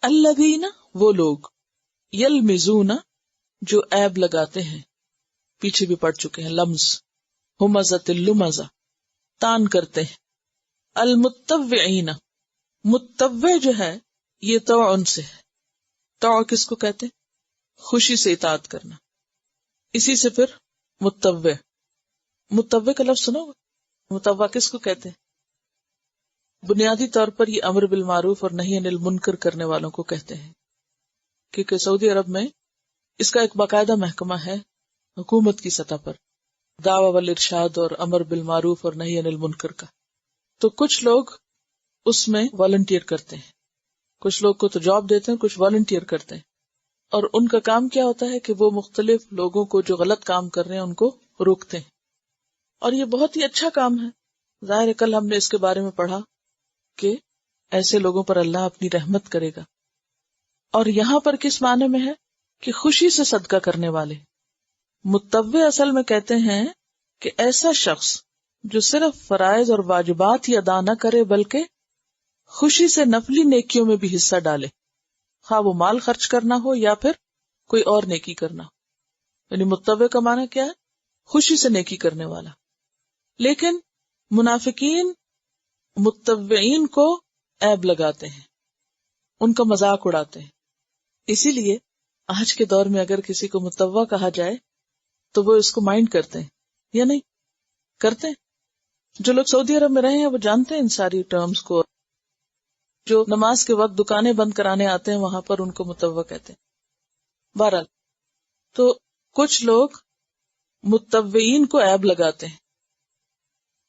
الذین وہ لوگ، یلمزون جو عیب لگاتے ہیں، پیچھے بھی پڑھ چکے ہیں لمز، ہمزۃ اللمزہ تان کرتے ہیں، المتوعین متوع جو ہے یہ توعن سے ہے، توع کس کو کہتے ہیں؟ خوشی سے اطاعت کرنا، اسی سے پھر متوع، متوع کا لفظ سنو، متوع کس کو کہتے ہیں؟ بنیادی طور پر یہ امر بالمعروف اور نہی عن المنکر کرنے والوں کو کہتے ہیں، کیونکہ سعودی عرب میں اس کا ایک باقاعدہ محکمہ ہے حکومت کی سطح پر، دعوی والارشاد اور امر بالمعروف اور نہی عن المنکر کا۔ تو کچھ لوگ اس میں والنٹیئر کرتے ہیں، کچھ لوگ کو تو جاب دیتے ہیں، کچھ والنٹیئر کرتے ہیں، اور ان کا کام کیا ہوتا ہے کہ وہ مختلف لوگوں کو جو غلط کام کر رہے ہیں ان کو روکتے ہیں، اور یہ بہت ہی اچھا کام ہے۔ ظاہر ہے کل ہم نے اس کے بارے میں پڑھا کہ ایسے لوگوں پر اللہ اپنی رحمت کرے گا، اور یہاں پر کس معنی میں ہے کہ خوشی سے صدقہ کرنے والے۔ متوع اصل میں کہتے ہیں کہ ایسا شخص جو صرف فرائض اور واجبات ہی ادا نہ کرے بلکہ خوشی سے نفلی نیکیوں میں بھی حصہ ڈالے، خواہ وہ مال خرچ کرنا ہو یا پھر کوئی اور نیکی کرنا ہو۔ یعنی متوع کا معنی کیا ہے؟ خوشی سے نیکی کرنے والا۔ لیکن منافقین متوعین کو عیب لگاتے ہیں، ان کا مذاق اڑاتے ہیں۔ اسی لیے آج کے دور میں اگر کسی کو متوع کہا جائے تو وہ اس کو مائنڈ کرتے ہیں یا نہیں کرتے ہیں؟ جو لوگ سعودی عرب میں رہے ہیں وہ جانتے ہیں ان ساری ٹرمز کو، جو نماز کے وقت دکانیں بند کرانے آتے ہیں وہاں پر ان کو متوع کہتے ہیں۔ بہرحال تو کچھ لوگ متوعین کو عیب لگاتے ہیں،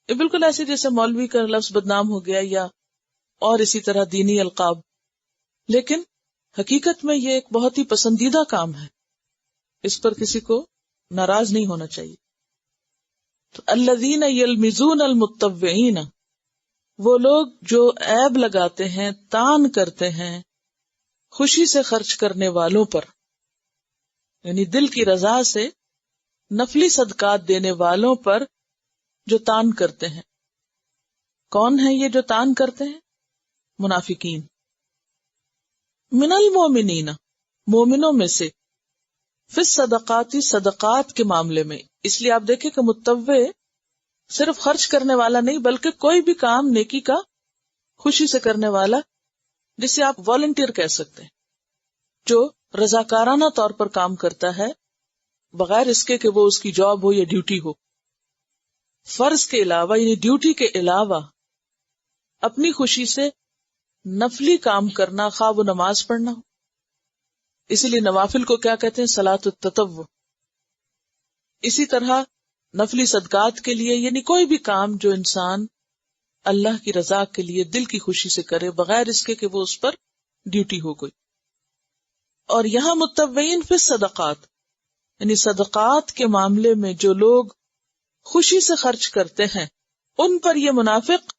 یہ بالکل ایسے جیسے مولوی کا لفظ بدنام ہو گیا یا اور اسی طرح دینی القاب، لیکن حقیقت میں یہ ایک بہت ہی پسندیدہ کام ہے، اس پر کسی کو ناراض نہیں ہونا چاہیے۔ تو الذین یلمزون المتوعین وہ لوگ جو عیب لگاتے ہیں، تان کرتے ہیں خوشی سے خرچ کرنے والوں پر، یعنی دل کی رضا سے نفلی صدقات دینے والوں پر جو تان کرتے ہیں۔ کون ہیں یہ جو تان کرتے ہیں؟ منافقین۔ من المومنین مومنوں میں سے، فی الصدقات صدقات کے معاملے میں۔ اس لیے آپ دیکھیں کہ متوع صرف خرچ کرنے والا نہیں بلکہ کوئی بھی کام نیکی کا خوشی سے کرنے والا، جسے آپ والنٹیئر کہہ سکتے ہیں، جو رضاکارانہ طور پر کام کرتا ہے بغیر اس کے کہ وہ اس کی جاب ہو یا ڈیوٹی ہو، فرض کے علاوہ یعنی ڈیوٹی کے علاوہ اپنی خوشی سے نفلی کام کرنا، خواہ وہ نماز پڑھنا ہو۔ اسی لیے نوافل کو کیا کہتے ہیں؟ صلاۃ التطوع۔ اسی طرح نفلی صدقات کے لیے، یعنی کوئی بھی کام جو انسان اللہ کی رضا کے لیے دل کی خوشی سے کرے بغیر اس کے کہ وہ اس پر ڈیوٹی ہو کوئی۔ اور یہاں متوعین فی الصدقات، یعنی صدقات کے معاملے میں جو لوگ خوشی سے خرچ کرتے ہیں ان پر یہ منافق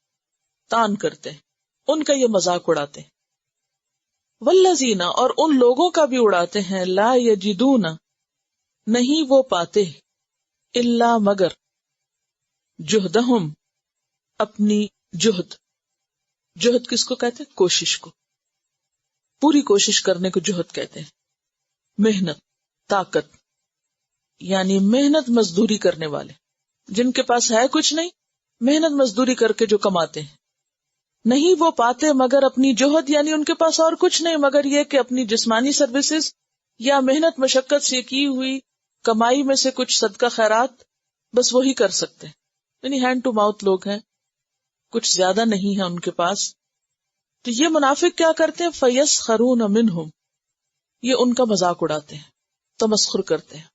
تان کرتے ہیں، ان کا یہ مذاق اڑاتے ہیں۔ والذین اور ان لوگوں کا بھی اڑاتے ہیں، لا یجدون نہیں وہ پاتے، الا مگر، جہدہم اپنی جہد۔ جہد کس کو کہتے ہیں؟ کوشش کو، پوری کوشش کرنے کو جہد کہتے ہیں۔ محنت، طاقت، یعنی محنت مزدوری کرنے والے، جن کے پاس ہے کچھ نہیں، محنت مزدوری کر کے جو کماتے ہیں۔ نہیں وہ پاتے مگر اپنی جہد، یعنی ان کے پاس اور کچھ نہیں مگر یہ کہ اپنی جسمانی سروسز یا محنت مشقت سے کی ہوئی کمائی میں سے کچھ صدقہ خیرات، بس وہی کر سکتے ہیں، یعنی ہینڈ ٹو ماؤتھ لوگ ہیں، کچھ زیادہ نہیں ہے ان کے پاس۔ تو یہ منافق کیا کرتے ہیں؟ فَيَسْخَرُونَ مِنْهُمْ یہ ان کا مذاق اڑاتے ہیں، تمسخر کرتے ہیں۔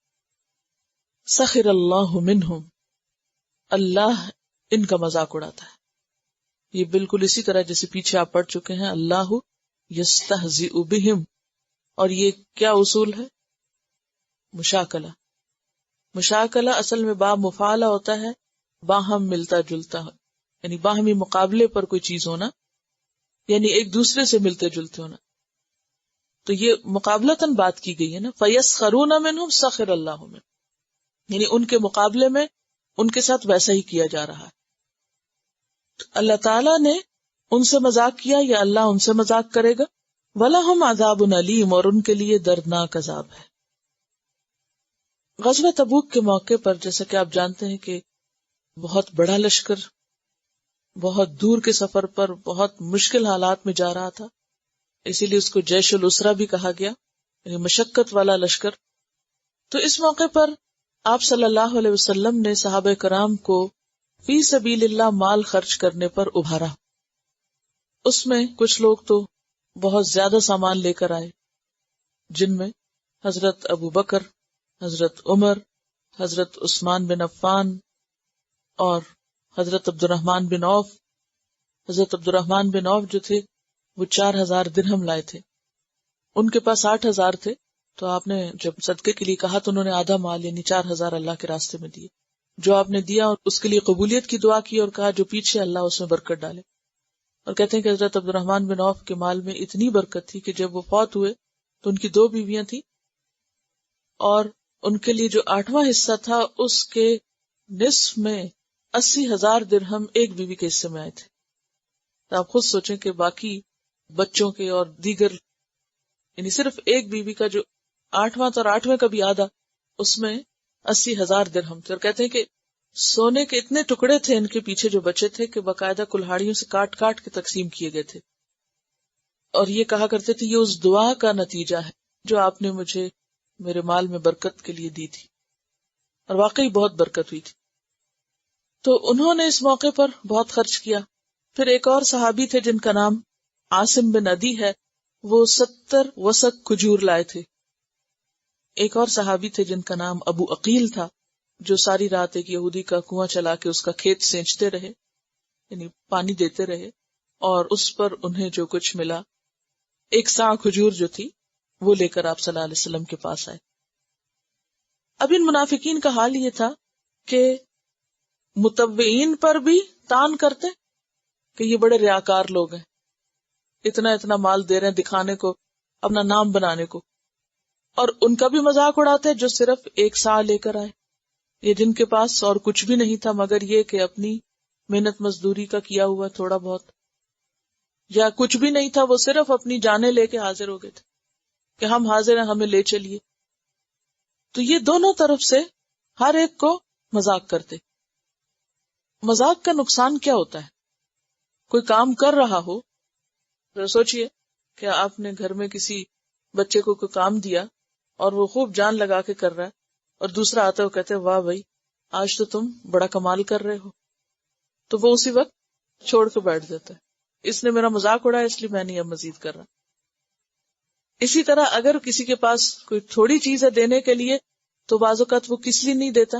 سخر اللہ منہم اللہ ان کا مذاق اڑاتا ہے۔ یہ بالکل اسی طرح جیسے پیچھے آپ پڑھ چکے ہیں، اللہ یستہزئ بہم، اور یہ کیا اصول ہے؟ مشاکلہ۔ مشاکلہ اصل میں با مفعلہ ہوتا ہے، باہم ملتا جلتا، یعنی باہمی مقابلے پر کوئی چیز ہونا، یعنی ایک دوسرے سے ملتے جلتے ہونا۔ تو یہ مقابلتاً بات کی گئی ہے نا، فَيَسْخَرُونَ مِنْهُمْ سَخِرَ اللَّهُ مِنْهُمْ، یعنی ان کے مقابلے میں ان کے ساتھ ویسا ہی کیا جا رہا ہے۔ تو اللہ تعالیٰ نے ان سے مذاق کیا یا اللہ ان سے مذاق کرے گا؟ وَلَهُمْ عَذَابٌ أَلِيمٌ، اور ان کے لیے دردناک عذاب ہے۔ غزوہ تبوک کے موقع پر جیسا کہ آپ جانتے ہیں کہ بہت بڑا لشکر بہت دور کے سفر پر بہت مشکل حالات میں جا رہا تھا، اسی لیے اس کو جیش الاسرہ بھی کہا گیا، یعنی مشقت والا لشکر۔ تو اس موقع پر آپ صلی اللہ علیہ وسلم نے صحابہ کرام کو فی سبیل اللہ مال خرچ کرنے پر ابھارا۔ اس میں کچھ لوگ تو بہت زیادہ سامان لے کر آئے، جن میں حضرت ابو بکر، حضرت عمر، حضرت عثمان بن عفان اور حضرت عبد الرحمن بن عوف۔ حضرت عبد الرحمن بن عوف جو تھے وہ 4000 درہم لائے تھے، ان کے پاس 8000 تھے، تو آپ نے جب صدقے کے لیے کہا تو انہوں نے آدھا مال یعنی 4000 اللہ کے راستے میں دیے۔ جو آپ نے دیا اور اس کے لیے قبولیت کی دعا کی اور کہا جو پیچھے اللہ اس میں برکت ڈالے۔ اور کہتے ہیں کہ حضرت عبد الرحمن بن عوف کے مال میں اتنی برکت تھی کہ جب وہ فوت ہوئے تو ان کی 2 بیویاں تھیں، اور ان کے لیے جو 8واں حصہ تھا اس کے نصف میں 80,000 درہم ایک بیوی کے حصے میں آئے تھے۔ تو آپ خود سوچیں کہ باقی بچوں کے اور دیگر یعنی صرف ایک بیوی کا جو 8واں تھا اور 8ویں کا بھی آدھا، اس میں 80,000 درہم تھے۔ اور کہتے ہیں کہ سونے کے اتنے ٹکڑے تھے ان کے پیچھے جو بچے تھے کہ باقاعدہ کلہاڑیوں سے کاٹ کاٹ کے تقسیم کیے گئے تھے، اور یہ کہا کرتے تھے یہ اس دعا کا نتیجہ ہے جو آپ نے مجھے میرے مال میں برکت کے لیے دی تھی، اور واقعی بہت برکت ہوئی تھی۔ تو انہوں نے اس موقع پر بہت خرچ کیا۔ پھر ایک اور صحابی تھے جن کا نام عاصم بن عدی ہے، وہ 70 وسق کھجور لائے تھے۔ ایک اور صحابی تھے جن کا نام ابو عقیل تھا، جو ساری رات ایک یہودی کا کنواں چلا کے اس کا کھیت سینچتے رہے، یعنی پانی دیتے رہے، اور اس پر انہیں جو کچھ ملا 1 صاع کھجور جو تھی وہ لے کر آپ صلی اللہ علیہ وسلم کے پاس آئے۔ اب ان منافقین کا حال یہ تھا کہ متبعین پر بھی تان کرتے کہ یہ بڑے ریاکار لوگ ہیں، اتنا اتنا مال دے رہے ہیں دکھانے کو، اپنا نام بنانے کو، اور ان کا بھی مذاق اڑاتے جو صرف 1 صاع لے کر آئے، یہ جن کے پاس اور کچھ بھی نہیں تھا مگر یہ کہ اپنی محنت مزدوری کا کیا ہوا تھوڑا بہت، یا کچھ بھی نہیں تھا وہ صرف اپنی جانیں لے کے حاضر ہو گئے تھے کہ ہم حاضر ہیں، ہمیں لے چلیے۔ تو یہ دونوں طرف سے ہر ایک کو مذاق کرتے۔ مذاق کا نقصان کیا ہوتا ہے؟ کوئی کام کر رہا ہو، سوچئے کہ آپ نے گھر میں کسی بچے کو کوئی کام دیا اور وہ خوب جان لگا کے کر رہا ہے، اور دوسرا آتا ہے وہ کہتے ہیں واہ بھائی آج تو تم بڑا کمال کر رہے ہو، تو وہ اسی وقت چھوڑ کے بیٹھ جاتا ہے، اس نے میرا مذاق اڑایا اس لیے میں نہیں اب مزید کر رہا۔ اسی طرح اگر کسی کے پاس کوئی تھوڑی چیز ہے دینے کے لیے تو بعض اوقات وہ کس لیے نہیں دیتا؟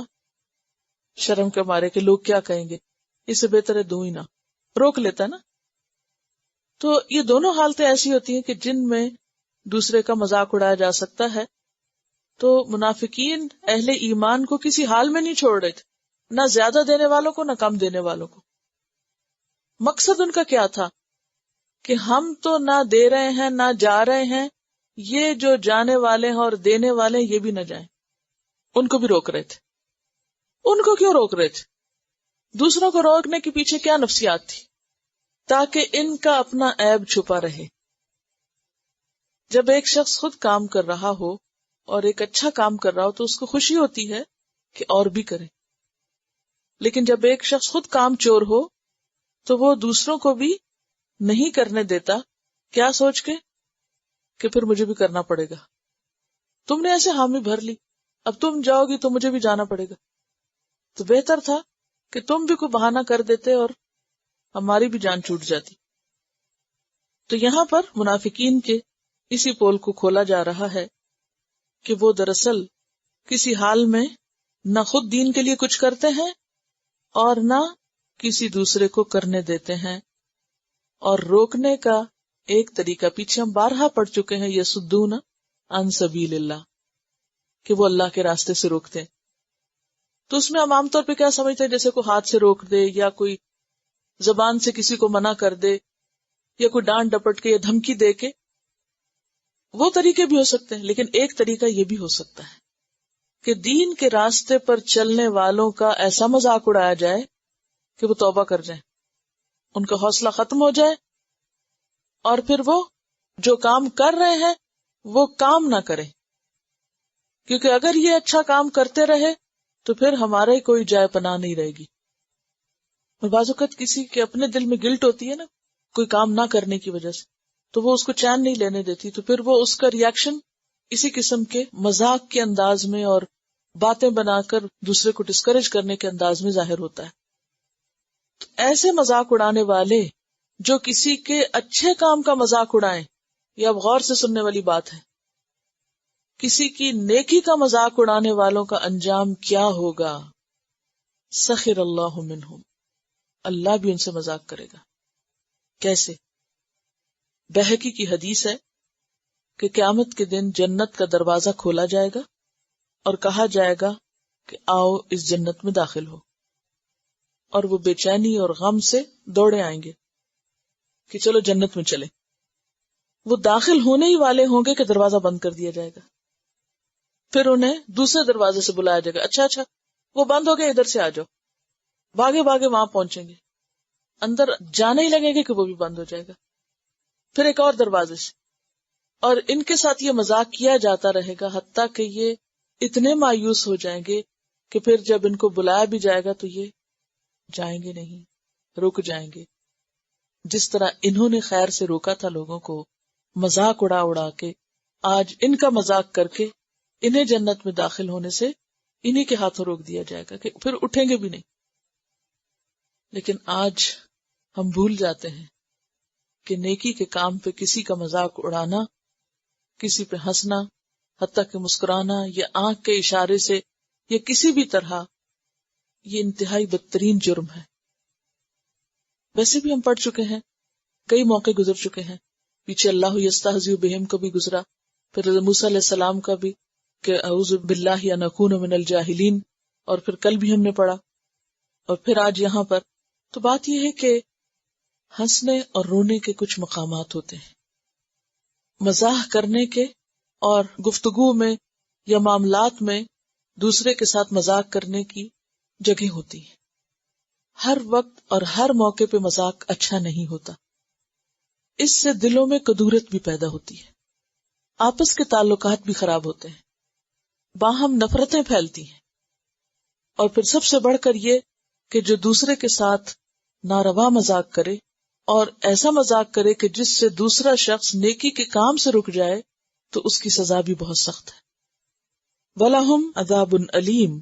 شرم کے مارے کہ لوگ کیا کہیں گے، اس سے بہتر ہے دوں ہی نہ، روک لیتا ہے نا۔ تو یہ دونوں حالتیں ایسی ہوتی ہیں کہ جن میں دوسرے کا مذاق اڑایا جا سکتا ہے۔ تو منافقین اہل ایمان کو کسی حال میں نہیں چھوڑ رہے تھے، نہ زیادہ دینے والوں کو نہ کم دینے والوں کو۔ مقصد ان کا کیا تھا کہ ہم تو نہ دے رہے ہیں نہ جا رہے ہیں، یہ جو جانے والے ہیں اور دینے والے ہیں یہ بھی نہ جائیں۔ ان کو بھی روک رہے تھے۔ ان کو کیوں روک رہے تھے؟ دوسروں کو روکنے کے پیچھے کیا نفسیات تھی؟ تاکہ ان کا اپنا عیب چھپا رہے۔ جب ایک شخص خود کام کر رہا ہو اور ایک اچھا کام کر رہا ہو تو اس کو خوشی ہوتی ہے کہ اور بھی کرے، لیکن جب ایک شخص خود کام چور ہو تو وہ دوسروں کو بھی نہیں کرنے دیتا، کیا سوچ کے کہ پھر مجھے بھی کرنا پڑے گا، تم نے ایسے حامی بھر لی، اب تم جاؤ گی تو مجھے بھی جانا پڑے گا۔ تو بہتر تھا کہ تم بھی کوئی بہانہ کر دیتے اور ہماری بھی جان چھوٹ جاتی۔ تو یہاں پر منافقین کے اسی پول کو کھولا جا رہا ہے کہ وہ دراصل کسی حال میں نہ خود دین کے لیے کچھ کرتے ہیں اور نہ کسی دوسرے کو کرنے دیتے ہیں، اور روکنے کا ایک طریقہ پیچھے ہم بارہا پڑھ چکے ہیں، یصدون عن سبیل اللہ، کہ وہ اللہ کے راستے سے روکتے ہیں۔ تو اس میں ہم عام طور پہ کیا سمجھتے ہیں، جیسے کوئی ہاتھ سے روک دے یا کوئی زبان سے کسی کو منع کر دے یا کوئی ڈانٹ ڈپٹ کے یا دھمکی دے کے، وہ طریقے بھی ہو سکتے ہیں، لیکن ایک طریقہ یہ بھی ہو سکتا ہے کہ دین کے راستے پر چلنے والوں کا ایسا مذاق اڑایا جائے کہ وہ توبہ کر جائیں، ان کا حوصلہ ختم ہو جائے اور پھر وہ جو کام کر رہے ہیں وہ کام نہ کریں، کیونکہ اگر یہ اچھا کام کرتے رہے تو پھر ہمارے کوئی جائے پناہ نہیں رہے گی۔ اور بعض اوقات کسی کے اپنے دل میں گلٹ ہوتی ہے نا کوئی کام نہ کرنے کی وجہ سے، تو وہ اس کو چین نہیں لینے دیتی، تو پھر وہ اس کا ریاکشن اسی قسم کے مذاق کے انداز میں اور باتیں بنا کر دوسرے کو ڈسکریج کرنے کے انداز میں ظاہر ہوتا ہے۔ تو ایسے مذاق اڑانے والے جو کسی کے اچھے کام کا مذاق اڑائیں، یہ اب غور سے سننے والی بات ہے، کسی کی نیکی کا مذاق اڑانے والوں کا انجام کیا ہوگا؟ سخر اللہ منہم، اللہ بھی ان سے مذاق کرے گا۔ کیسے؟ بہقی کی حدیث ہے کہ قیامت کے دن جنت کا دروازہ کھولا جائے گا اور کہا جائے گا کہ آؤ اس جنت میں داخل ہو، اور وہ بے چینی اور غم سے دوڑے آئیں گے کہ چلو جنت میں چلیں۔ وہ داخل ہونے ہی والے ہوں گے کہ دروازہ بند کر دیا جائے گا، پھر انہیں دوسرے دروازے سے بلایا جائے گا، اچھا وہ بند ہو گیا، ادھر سے آ جاؤ، بھاگے بھاگے وہاں پہنچیں گے، اندر جانے ہی لگیں گے کہ وہ بھی بند ہو جائے گا، پھر ایک اور دروازے سے، اور ان کے ساتھ یہ مذاق کیا جاتا رہے گا حتیٰ کہ یہ اتنے مایوس ہو جائیں گے کہ پھر جب ان کو بلایا بھی جائے گا تو یہ جائیں گے نہیں، رک جائیں گے۔ جس طرح انہوں نے خیر سے روکا تھا لوگوں کو، مذاق اڑا اڑا کے، آج ان کا مذاق کر کے انہیں جنت میں داخل ہونے سے انہی کے ہاتھوں روک دیا جائے گا کہ پھر اٹھیں گے بھی نہیں۔ لیکن آج ہم بھول جاتے ہیں کہ نیکی کے کام پہ کسی کا مذاق اڑانا، کسی پہ ہنسنا، حتیٰ کہ مسکرانا یا آنکھ کے اشارے سے یا کسی بھی طرح، یہ انتہائی بدترین جرم ہے۔ ویسے بھی ہم پڑھ چکے ہیں، کئی موقع گزر چکے ہیں، پیچھے اللہ یستہزئ بہم کا بھی گزرا، پھر موسیٰ علیہ السلام کا بھی کہ اعوذ باللہ ان اکون من الجاہلین، اور پھر کل بھی ہم نے پڑھا، اور پھر آج یہاں پر۔ تو بات یہ ہے کہ ہنسنے اور رونے کے کچھ مقامات ہوتے ہیں، مزاح کرنے کے اور گفتگو میں یا معاملات میں دوسرے کے ساتھ مذاق کرنے کی جگہ ہوتی ہے۔ ہر وقت اور ہر موقع پہ مذاق اچھا نہیں ہوتا، اس سے دلوں میں کدورت بھی پیدا ہوتی ہے، آپس کے تعلقات بھی خراب ہوتے ہیں، باہم نفرتیں پھیلتی ہیں، اور پھر سب سے بڑھ کر یہ کہ جو دوسرے کے ساتھ ناروا مذاق کرے اور ایسا مذاق کرے کہ جس سے دوسرا شخص نیکی کے کام سے رک جائے، تو اس کی سزا بھی بہت سخت ہے۔ وَلَهُمْ عَذَابٌ أَلِيمٌ،